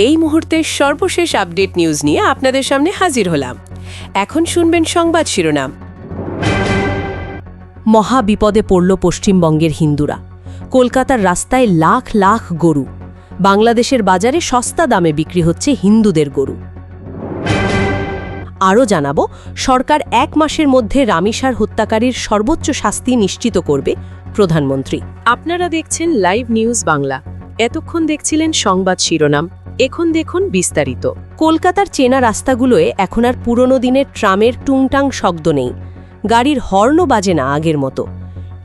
এই মুহূর্তের সর্বশেষ আপডেট নিউজ নিয়ে আপনাদের সামনে হাজির হলাম। এখন শুনবেন সংবাদ শিরোনাম। মহা বিপদে পড়ল পশ্চিমবঙ্গের হিন্দুরা। কলকাতার রাস্তায় লাখ লাখ গরু। বাংলাদেশের বাজারে সস্তা দামে বিক্রি হচ্ছে হিন্দুদের গরু। আরও জানাবো, সরকার 1 মাসের মধ্যে রামিসার হত্যাকারীর সর্বোচ্চ শাস্তি নিশ্চিত করবে প্রধানমন্ত্রী। আপনারা দেখছেন লাইভ নিউজ বাংলা। এতক্ষণ দেখছিলেন সংবাদ শিরোনাম, এখন দেখুন বিস্তারিত। কলকাতার চেনা রাস্তাগুলোয় এখন আর পুরনো দিনের ট্রামের টুংটাং শব্দ নেই। গাড়ির হর্নও বাজে না আগের মতো।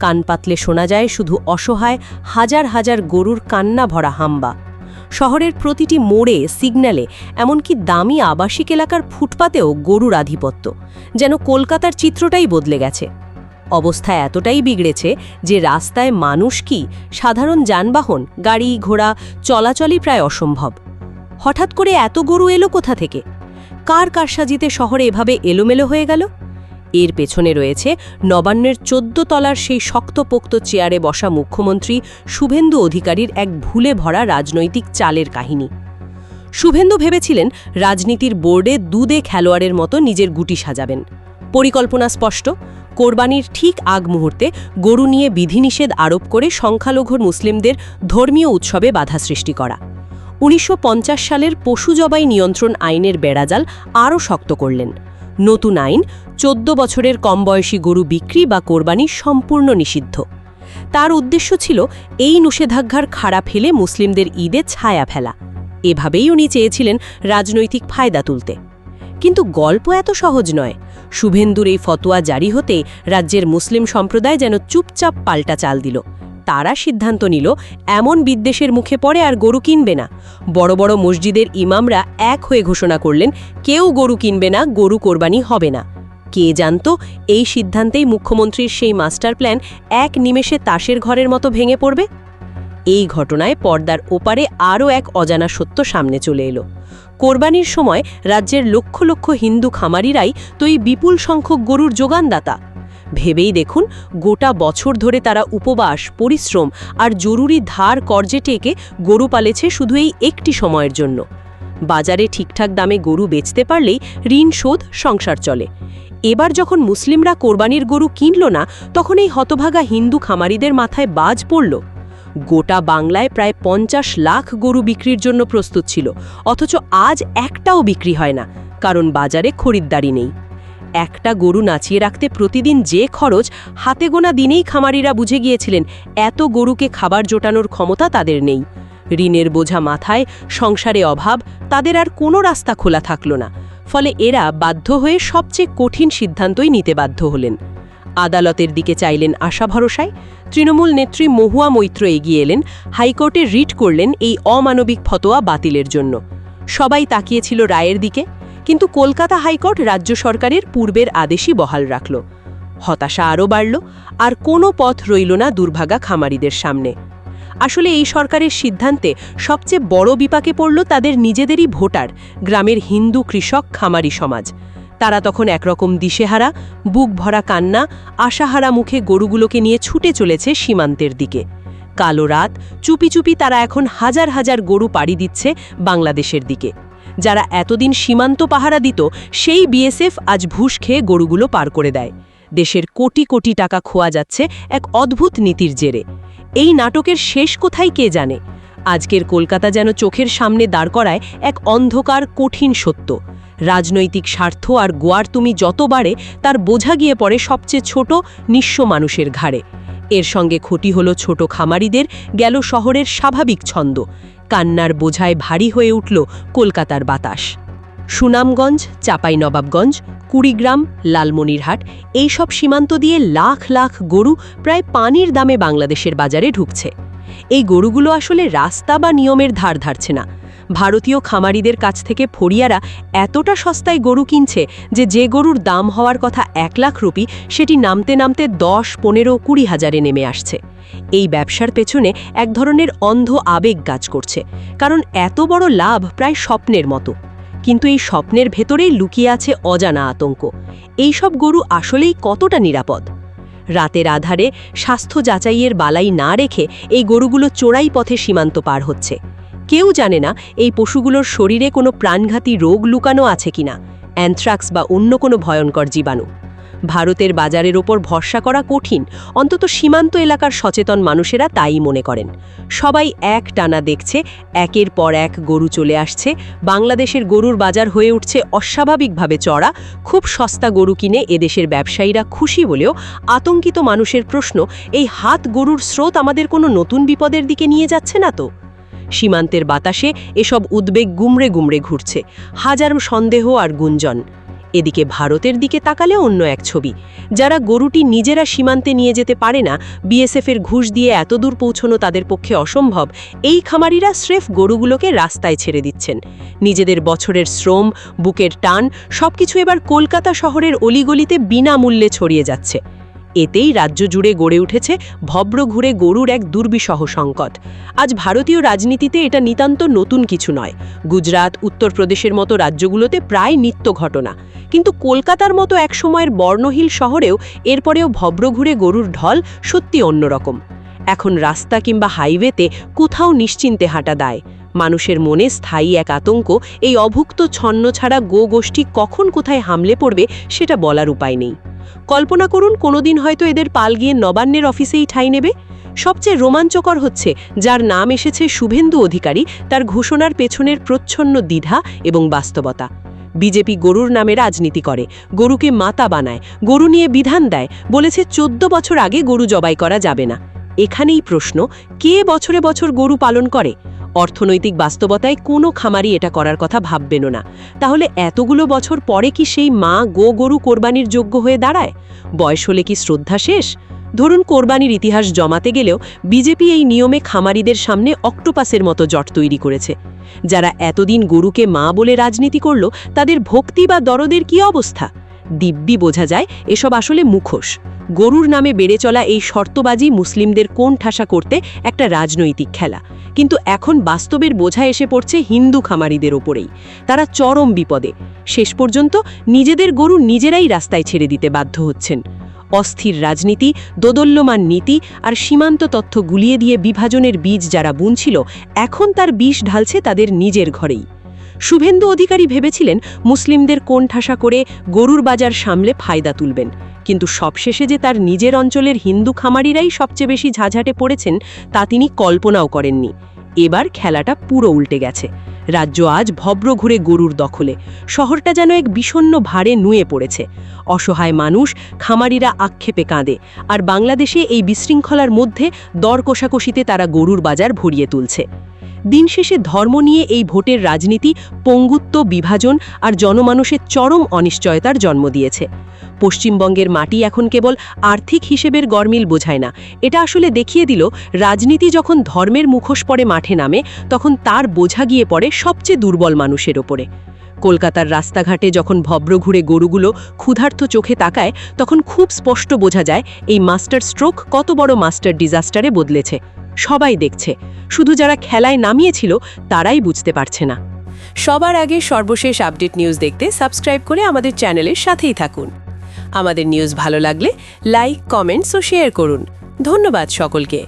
কান পাতলে শোনা যায় শুধু অসহায় হাজার হাজার গরুর কান্না ভরা হাম্বা। শহরের প্রতিটি মোড়ে, সিগন্যালে, এমনকি দামি আবাসিক এলাকার ফুটপাতেও গরুর আধিপত্য। যেন কলকাতার চিত্রটাই বদলে গেছে। অবস্থা এতটাই বিগড়েছে যে রাস্তায় মানুষ কি, সাধারণ যানবাহন, গাড়ি ঘোড়া চলাচলই প্রায় অসম্ভব। হঠাৎ করে এত গরু এলো কোথা থেকে? কার কারসাজিতে শহরে এভাবে এলোমেলো হয়ে গেল? এর পেছনে রয়েছে নবান্নের 14 তলার সেই শক্তপোক্ত চেয়ারে বসা মুখ্যমন্ত্রী শুভেন্দু অধিকারীর এক ভুলে ভরা রাজনৈতিক চালের কাহিনী। শুভেন্দু ভেবেছিলেন রাজনীতির বোর্ডে দুধে খেলোয়াড়ের মতো নিজের গুটি সাজাবেন। পরিকল্পনা স্পষ্ট, কোরবানির ঠিক আগ মুহূর্তে গরু নিয়ে বিধিনিষেধ আরোপ করে সংখ্যালঘু মুসলিমদের ধর্মীয় উৎসবে বাধা সৃষ্টি করা। 1950 সালের পশু জবাই নিয়ন্ত্রণ আইনের বেড়াজাল আরও শক্ত করলেন। নতুন আইন 14 বছরের কম বয়সী গরু বিক্রি বা কোরবানি সম্পূর্ণ নিষিদ্ধ। তার উদ্দেশ্য ছিল এই নিষেধাজ্ঞার খাড়া ফেলে মুসলিমদের ঈদে ছায়া ফেলা। এভাবেই উনি চেয়েছিলেন রাজনৈতিক ফায়দা তুলতে। কিন্তু গল্প এত সহজ নয়। শুভেন্দুর এই ফতোয়া জারি হতে রাজ্যের মুসলিম সম্প্রদায় যেন চুপচাপ পাল্টা চাল দিল। তারা সিদ্ধান্ত নিল এমন বিদ্বেষের মুখে পড়ে আর গরু কিনবে না। বড় বড় মসজিদের ইমামরা এক হয়ে ঘোষণা করলেন, কেউ গরু কিনবে না, গরু কোরবানি হবে না। কে জানত এই সিদ্ধান্তেই মুখ্যমন্ত্রীর সেই মাস্টার প্ল্যান এক নিমেষে তাসের ঘরের মতো ভেঙে পড়বে? এই ঘটনায় পর্দার ওপারে আরও এক অজানা সত্য সামনে চলে এলো। কোরবানির সময় রাজ্যের লক্ষ লক্ষ হিন্দু খামারিরাই তো এই বিপুল সংখ্যক গরুর যোগানদাতা। ভেবেই দেখুন, গোটা বছর ধরে তারা উপবাস, পরিশ্রম আর জরুরি ধার কর্জে টেকে গরু পালেছে শুধু এই একটি সময়ের জন্য। বাজারে ঠিকঠাক দামে গরু বেচতে পারলেই ঋণ শোধ, সংসার চলে। এবার যখন মুসলিমরা কোরবানির গরু কিনল না, তখন এই হতভাগা হিন্দু খামারিদের মাথায় বাজ পড়ল। গোটা বাংলায় প্রায় 50 লাখ গরু বিক্রির জন্য প্রস্তুত ছিল, অথচ আজ একটাও বিক্রি হয় না, কারণ বাজারে খরিদ্দারি নেই। একটা গরু নাচিয়ে রাখতে প্রতিদিন যে খরচ, হাতে গোনা দিনেই খামারিরা বুঝে গিয়েছিলেন এত গরুকে খাবার জোটানোর ক্ষমতা তাদের নেই। ঋণের বোঝা মাথায়, সংসারে অভাব, তাদের আর কোনো রাস্তা খোলা থাকল না। ফলে এরা বাধ্য হয়ে সবচেয়ে কঠিন সিদ্ধান্তই নিতে বাধ্য হলেন। আদালতের দিকে চাইলেন আশা ভরসায়। তৃণমূল নেত্রী মহুয়া মৈত্র এগিয়ে এলেন, হাইকোর্টে রিট করলেন এই অমানবিক ফতোয়া বাতিলের জন্য। সবাই তাকিয়েছিল রায়ের দিকে, কিন্তু কলকাতা হাইকোর্ট রাজ্য সরকারের পূর্বের আদেশই বহাল রাখল। হতাশা আরও বাড়ল, আর কোনো পথ রইল না দুর্ভাগা খামারিদের সামনে। আসলে এই সরকারের সিদ্ধান্তে সবচেয়ে বড় বিপাকে পড়ল তাদের নিজেদেরই ভোটার, গ্রামের হিন্দু কৃষক খামারি সমাজ। তারা তখন একরকম দিশেহারা, বুক ভরা কান্না, আশাহারা মুখে গরুগুলোকে নিয়ে ছুটে চলেছে সীমান্তের দিকে। কালো রাত, চুপি চুপি তারা এখন হাজার হাজার গরু পাড়ি দিচ্ছে বাংলাদেশের দিকে। যারা এতদিন সীমান্ত পাহারা দিত, সেই বিএসএফ আজ ঘুষ খেয়ে গরুগুলো পার করে দেয়। দেশের কোটি কোটি টাকা খোয়া যাচ্ছে এক অদ্ভুত নীতির জেরে। এই নাটকের শেষ কোথায় কে জানে? আজকের কলকাতা যেন চোখের সামনে দাঁড় করায় এক অন্ধকার, কঠিন সত্য। রাজনৈতিক স্বার্থ আর গোয়ার তুমি যত বাড়ে, তার বোঝা গিয়ে পড়ে সবচেয়ে ছোট, নিঃস্ব মানুষের ঘাড়ে। এর সঙ্গে ক্ষতি হলো ছোট খামারিদের, গেল শহরের স্বাভাবিক ছন্দ। কান্নার বোঝায় ভারী হয়ে উঠল কলকাতার বাতাস। সুনামগঞ্জ, চাঁপাইনবাবগঞ্জ, কুড়িগ্রাম, লালমনিরহাট, এইসব সীমান্ত দিয়ে লাখ লাখ গরু প্রায় পানির দামে বাংলাদেশের বাজারে ঢুকছে। এই গরুগুলো আসলে রাস্তা বা নিয়মের ধার ধারছে না। ভারতীয় খামারিদের কাছ থেকে ফড়িয়ারা এতটা সস্তায় গরু কিনছে যে গরুর দাম হওয়ার কথা 1 লাখ রুপি, সেটি নামতে নামতে 10, 15, 20 হাজারে নেমে আসছে। এই ব্যবসার পেছনে এক ধরনের অন্ধ আবেগ কাজ করছে, কারণ এত বড় লাভ প্রায় স্বপ্নের মতো। কিন্তু এই স্বপ্নের ভেতরেই লুকিয়ে আছে অজানা আতঙ্ক। এইসব গরু আসলেই কতটা নিরাপদ? রাতের আধারে স্বাস্থ্য যাচাইয়ের বালাই না রেখে এই গরুগুলো চোরাই পথে সীমান্ত পার হচ্ছে। কেউ জানে না এই পশুগুলোর শরীরে কোনো প্রাণঘাতী রোগ লুকানো আছে কিনা, অ্যানথ্রাক্স বা অন্য কোনো ভয়ঙ্কর জীবাণু। ভারতের বাজারের ওপর ভরসা করা কঠিন, অন্তত সীমান্ত এলাকার সচেতন মানুষেরা তাই মনে করেন। সবাই এক টানা দেখছে, একের পর এক গরু চলে আসছে, বাংলাদেশের গরুর বাজার হয়ে উঠছে অস্বাভাবিকভাবে চড়া। খুব সস্তা গরু কিনে এদেশের ব্যবসায়ীরা খুশি হলেও আতঙ্কিত মানুষের প্রশ্ন, এই হাত গরুর স্রোত আমাদের কোনো নতুন বিপদের দিকে নিয়ে যাচ্ছে না তো? সীমান্তের বাতাসে এসব উদ্বেগ গুমড়ে গুমড়ে ঘুরছে, হাজারো সন্দেহ আর গুঞ্জন। এদিকে ভারতের দিকে তাকালে অন্য এক ছবি। যারা গরুটি নিজেরা সীমান্তে নিয়ে যেতে পারে না, বিএসএফের ঘুষ দিয়ে এতদূর পৌঁছানো তাদের পক্ষে অসম্ভব, এই খামারিরা স্রেফ গরুগুলোকে রাস্তায় ছেড়ে দিচ্ছেন। নিজেদের বছরের শ্রম, বুকের টান সবকিছু এবার কলকাতা শহরের অলিগলিতে বিনামূল্যে ছড়িয়ে যাচ্ছে। এতেই রাজ্য জুড়ে গড়ে উঠেছে ভব্র ঘুরে গরুর এক দুর্বিষহ সংকট। আজ ভারতীয় রাজনীতিতে এটা নিতান্ত নতুন কিছু নয়। গুজরাট, উত্তরপ্রদেশের মতো রাজ্যগুলোতে প্রায় নিত্য ঘটনা। কিন্তু কলকাতার মতো একসময়ের বর্ণহীন শহরেও এরপরেও ভব্র ঘুরে গরুর ঢল সত্যি অন্যরকম। এখন রাস্তা কিংবা হাইওয়েতে কোথাও নিশ্চিন্তে হাঁটা দায়। মানুষের মনে স্থায়ী এক আতঙ্ক, এই অভুক্ত ছন্নছাড়া গোষ্ঠী কখন কোথায় হামলে পড়বে সেটা বলার উপায় নেই। কল্পনা করুন, কোনোদিন হয়তো এদের পাল গিয়ে নবান্নের অফিসেই ঠাঁই নেবে। সবচেয়ে রোমাঞ্চকর হচ্ছে, যার নাম এসেছে শুভেন্দু অধিকারী, তার ঘোষণার পেছনের প্রচ্ছন্ন দ্বিধা এবং বাস্তবতা। বিজেপি গরুর নামে রাজনীতি করে, গরুকে মাতা বানায়, গরু নিয়ে বিধান দেয়, বলেছে 14 বছর আগে গরু জবাই করা যাবে না। এখানেই প্রশ্ন, কে বছরে বছর গরু পালন করে? অর্থনৈতিক বাস্তবতায় কোনো খামারি এটা করার কথা ভাববেনও না। তাহলে এতগুলো বছর পরে কি সেই মা গরু কোরবানির যোগ্য হয়ে দাঁড়ায়? বয়স হলে কি শ্রদ্ধা শেষ? ধরুন, কোরবানির ইতিহাস জমাতে গেলেও বিজেপি এই নিয়মে খামারিদের সামনে অক্টোপাসের মতো জট তৈরি করেছে। যারা এতদিন গরুকে মা বলে রাজনীতি করল, তাদের ভক্তি বা দরদের কি অবস্থা? দিব্যি বোঝা যায় এসব আসলে মুখোশ। গরুর নামে বেড়ে চলা এই শর্তবাজি মুসলিমদের কোণ ঠাসা করতে একটা রাজনৈতিক খেলা। কিন্তু এখন বাস্তবের বোঝা এসে পড়ছে হিন্দু খামারিদের ওপরেই। তারা চরম বিপদে। শেষ পর্যন্ত নিজেদের গরু নিজেরাই রাস্তায় ছেড়ে দিতে বাধ্য হচ্ছেন। অস্থির রাজনীতি, দোদল্যমান নীতি আর সীমান্ত তথ্য গুলিয়ে দিয়ে বিভাজনের বীজ যারা বুনছিল, এখন তার বিষ ঢালছে তাদের নিজের ঘরেই। শুভেন্দু অধিকারী ভেবেছিলেন মুসলিমদের কোণঠাসা করে গরুর বাজার সামলে ফায়দা তুলবেন, কিন্তু সবশেষে যে তার নিজের অঞ্চলের হিন্দু খামারিরাই সবচেয়ে বেশি ঝাঁঝাটে পড়েছেন তা তিনি কল্পনাও করেননি। এবার খেলাটা পুরো উল্টে গেছে। রাজ্য আজ ভব্র ঘুরে গরুর দখলে। শহরটা যেন এক বিষণ্ণ ভারে নুয়ে পড়েছে। অসহায় মানুষ, খামারিরা আক্ষেপে কাঁদে, আর বাংলাদেশে এই বিশৃঙ্খলার মধ্যে দর কষাকষিতে তারা গরুর বাজার ভরিয়ে তুলছে। দিন শেষে ধর্ম নিয়ে এই ভোটের রাজনীতি পঙ্গুত্ব, বিভাজন আর জনমানুষের চরম অনিশ্চয়তার জন্ম দিয়েছে। পশ্চিমবঙ্গের মাটি এখন কেবল আর্থিক হিসেবের গরমিল বোঝায় না, এটা আসলে দেখিয়ে দিল রাজনীতি যখন ধর্মের মুখোশ পরে মাঠে নামে, তখন তার বোঝা গিয়ে পড়ে সবচেয়ে দুর্বল মানুষের ওপরে। কলকাতার রাস্তাঘাটে যখন ভব্র ঘুরে গরুগুলো ক্ষুধার্ত চোখে তাকায়, তখন খুব স্পষ্ট বোঝা যায় এই মাস্টার স্ট্রোক কত বড় মাস্টার ডিজাস্টারে বদলেছে। সবাই দেখছে, শুধু যারা খেলায় নামিয়েছিল তারাই বুঝতে পারছে না। সবার আগে সর্বশেষ আপডেট নিউজ দেখতে সাবস্ক্রাইব করে আমাদের চ্যানেলের সাথেই থাকুন। আমাদের নিউজ ভালো লাগলে লাইক, কমেন্টস ও শেয়ার করুন। ধন্যবাদ সকলকে।